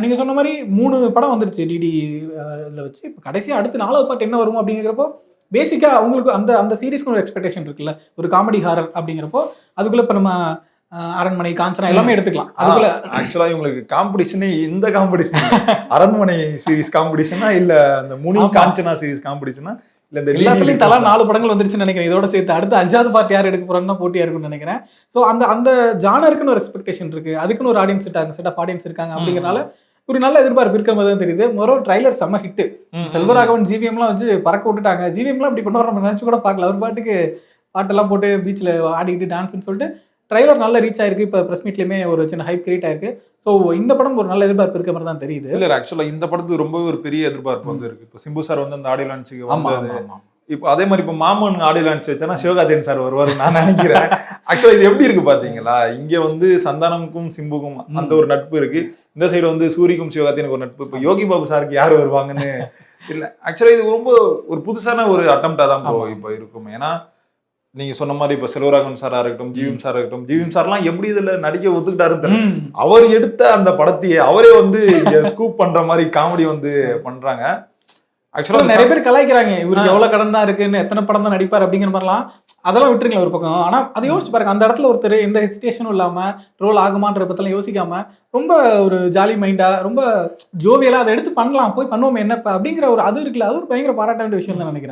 நீங்க சொன்ன மாதிரி 3 படம் வந்துருச்சு டிடி இதில் வச்சு. இப்போ கடைசியாக அடுத்து 4வது பார்ட் என்ன வரும் அப்படிங்கிறப்போ பேசிக்கா உங்களுக்கு அந்த அந்த சீரிஸ்க்கு ஒரு எக்ஸ்பெக்டேஷன் இருக்குல்ல, ஒரு காமெடி ஹாரர் அப்படிங்கிறப்போ அதுக்குள்ள இப்போ நம்ம அரண்மனை, காஞ்சனா எல்லாமே எடுத்துக்கலாம். அதுக்குள்ள ஆக்சுவலா இவங்களுக்கு காம்படிஷனே இந்த காம்படிஷன் அரண்மனை சீரிஸ் காம்படிஷனா இல்ல அந்த முனி காஞ்சனா சீரிஸ் காம்படிஷனா இல்ல இந்த எல்லாத்துலயும் தலா 4 படங்கள் வந்துருச்சுன்னு நினைக்கிறேன். இதோட சேர்த்து அடுத்து 5வது பார்ட் யார் எடுக்க போறாங்கன்னா போட்டியா இருக்கும்னு நினைக்கிறேன். ஸோ அந்த அந்த ஜானருக்குன்னு ஒரு எக்ஸ்பெக்டேஷன் இருக்கு, அதுக்குன்னு ஒரு ஆடியன்ஸ் செட் ஆஃப் ஆடியன்ஸ் இருக்காங்க அப்படிங்கிறனால ஒரு நல்ல எதிர்பார்ப்பு இருக்கிற மாதிரி தான் தெரியுது. மொரோ ட்ரைலர் செம்ம ஹிட். செல்வராகவன் ஜிவிஎம்லாம் வச்சு பறக்க விட்டுட்டாங்க. ஜிவிஎம்லாம் இப்படி பண்ணுவார் நம்ம நினைச்சு கூட பார்க்கல. அவர் பாட்டுக்கு பாட்டெல்லாம் போட்டு பீச்சில் ஆடிக்கிட்டு டான்ஸ்ன்னு சொல்லிட்டு ட்ரைலர் நல்ல ரீச் ஆயிருக்கு. இப்போ பிரஸ் மீட்லயுமே ஒரு சின்ன ஹைப் கிரியேட் ஆயிருக்கு. ஸோ இந்த படம் ஒரு நல்ல எதிர்பார்ப்பு இருக்க மாதிரி தான் தெரியுது. இல்ல ஆக்சுவலா இந்த படத்துக்கு ரொம்பவே ஒரு பெரிய எதிர்பார்ப்பு வந்து இருக்கு. இப்போ சிம்பு சார் வந்து அந்த ஆடியோ லான்ச்சுக்கு வந்தாரு. இப்போ அதே மாதிரி இப்போ மாமன் ஆடியோ லான்ச் வச்சேன்னா சிவகார்த்திகேயன் சார் வருவார் நான் நினைக்கிறேன். ஆக்சுவலா இது எப்படி இருக்கு பாத்தீங்களா, இங்க வந்து சந்தானமுக்கும் சிம்புக்கும் அந்த ஒரு நட்பு இருக்கு, இந்த சைடு வந்து சூரிக்கும் சிவகார்த்திகேயனுக்கு ஒரு நட்பு. இப்போ யோகி பாபு சாருக்கு யார் வருவாங்கன்னு இல்ல. ஆக்சுவலா இது ரொம்ப ஒரு புதுசான ஒரு அட்டம்ப்டா தான் இப்போ இருக்கும். ஏன்னா நீங்க சொன்ன மாதிரி இப்ப செல்வராகவன் சாரா இருக்கட்டும், ஜிவிஎம் சாரா இருக்கட்டும், ஜிவிஎம் சார்லாம் எப்படி இதுல நடிக்க ஒத்துக்கிட்டாருன்னு அவர் எடுத்த அந்த படத்தையே அவரே வந்து இங்க ஸ்கூப் பண்ற மாதிரி காமெடி வந்து பண்றாங்க. ஆக்சுவலா நிறைய பேர் கலாய்க்கிறாங்க, இவருக்கு எவ்வளவு கடன் தான் இருக்குன்னு, எத்தனை படம் தான் நடிப்பார் அப்படிங்கிற மாதிரிலாம். அதெல்லாம் விட்டுருங்க ஒரு பக்கம். ஆனா அதை யோசிச்சு பாருங்க, அந்த இடத்துல ஒருத்தர் எந்த ஹெசிடேஷனும் இல்லாம ரோல் ஆகுமான்ற பத்திலாம் யோசிக்காம ரொம்ப ஒரு ஜாலி மைண்டா ரொம்ப ஜோவியலா அதை எடுத்து பண்ணலாம், போய் பண்ணுவோம் என்ன அப்படிங்கிற ஒரு அது இருக்குல்ல, அது ஒரு பயங்கர பாராட்ட வேண்டிய விஷயம் தான் நினைக்கிறேன்.